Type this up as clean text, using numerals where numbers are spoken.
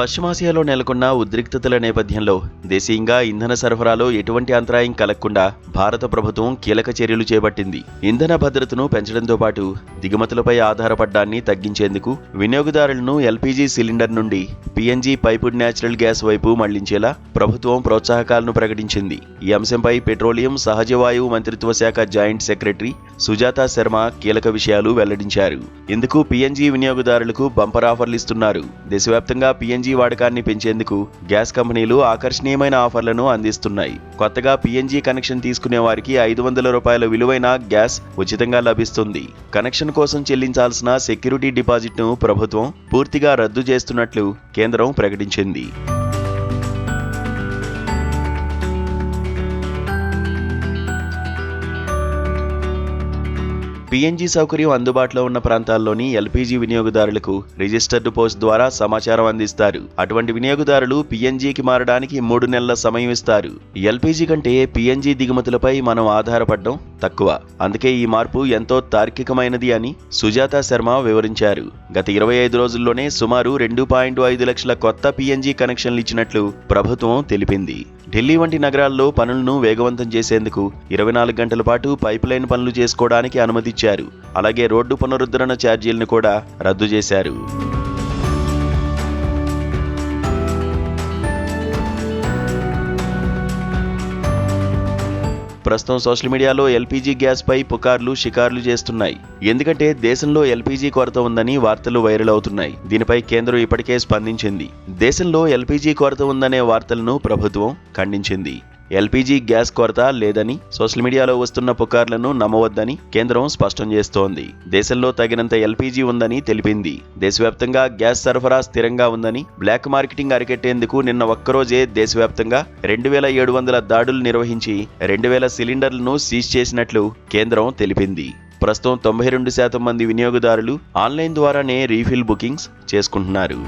పశ్చిమాసియాలో నెలకొన్న ఉద్రిక్తతల నేపథ్యంలో దేశీయంగా ఇంధన సరఫరాలో ఎటువంటి అంతరాయం కలగకుండా భారత ప్రభుత్వం కీలక చర్యలు చేపట్టింది. ఇంధన భద్రతను పెంచడంతో పాటు దిగుమతులపై ఆధారపడ్డాన్ని తగ్గించేందుకు వినియోగదారులను ఎల్పీజీ సిలిండర్ నుండి పీఎన్జీ పైపుడ్ న్యాచురల్ గ్యాస్ వైపు మళ్లించేలా ప్రభుత్వం ప్రోత్సాహకాలను ప్రకటించింది. ఈ అంశంపై పెట్రోలియం, సహజ వాయువు మంత్రిత్వ శాఖ జాయింట్ సెక్రటరీ సుజాతా శర్మ కీలక విషయాలు వెల్లడించారు. ఇందుకు పీఎన్జీ వినియోగదారులకు బంపర్ ఆఫర్లు ఇస్తున్నారు. దేశవ్యాప్తంగా పీఎన్జీ వాడకాన్ని పెంచేందుకు గ్యాస్ కంపెనీలు ఆకర్షణీయమైన ఆఫర్లను అందిస్తున్నాయి. కొత్తగా పీఎన్జీ కనెక్షన్ తీసుకునే వారికి 500 రూపాయల విలువైన గ్యాస్ ఉచితంగా లభిస్తుంది. కనెక్షన్ కోసం చెల్లించాల్సిన సెక్యూరిటీ డిపాజిట్ను ప్రభుత్వం పూర్తిగా రద్దు చేస్తున్నట్లు కేంద్రం ప్రకటించింది. పీఎన్జీ సౌకర్యం అందుబాటులో ఉన్న ప్రాంతాల్లోని ఎల్పీజీ వినియోగదారులకు రిజిస్టర్డ్ పోస్ట్ ద్వారా సమాచారం అందిస్తారు. అటువంటి వినియోగదారులు పీఎన్జీకి మారడానికి 3 నెలల సమయం ఇస్తారు. ఎల్పీజీ కంటే పీఎన్జీ దిగుమతులపై మనం ఆధారపడడం తక్కువ. అందుకే ఈ మార్పు ఎంతో తార్కికమైనది అని సుజాతా శర్మ వివరించారు. గత 25 రోజుల్లోనే సుమారు 2.5 లక్షల కొత్త పీఎన్జీ కనెక్షన్లు ఇచ్చినట్లు ప్రభుత్వం తెలిపింది. ఢిల్లీ వంటి నగరాల్లో పనులను వేగవంతం చేసేందుకు 24 గంటల పాటు పైప్లైన్ పనులు చేసుకోవడానికి అనుమతిచ్చారు. అలాగే రోడ్డు పునరుద్ధరణ ఛార్జీలను కూడా రద్దు చేశారు. ప్రస్తుతం సోషల్ మీడియాలో ఎల్పీజీ గ్యాస్ పై పుకార్లు, షికార్లు చేస్తున్నాయి. ఎందుకంటే దేశంలో ఎల్పీజీ కొరత ఉందని వార్తలు వైరల్ అవుతున్నాయి. దీనిపై కేంద్రం ఇప్పటికే స్పందించింది. దేశంలో ఎల్పీజీ కొరత ఉందనే వార్తలను ప్రభుత్వం ఖండించింది. ఎల్పీజీ గ్యాస్ కొరత లేదని, సోషల్ మీడియాలో వస్తున్న పుకార్లను నమ్మవద్దని కేంద్రం స్పష్టం చేస్తోంది. దేశంలో తగినంత ఎల్పీజీ ఉందని తెలిపింది. దేశవ్యాప్తంగా గ్యాస్ సరఫరా స్థిరంగా ఉందని, బ్లాక్ మార్కెటింగ్ అరికట్టేందుకు నిన్న ఒక్కరోజే దేశవ్యాప్తంగా 2700 దాడులు నిర్వహించి 2000 సిలిండర్లను సీజ్ చేసినట్లు కేంద్రం తెలిపింది. ప్రస్తుతం 92% మంది వినియోగదారులు ఆన్లైన్ ద్వారానే రీఫిల్ బుకింగ్స్ చేసుకుంటున్నారు.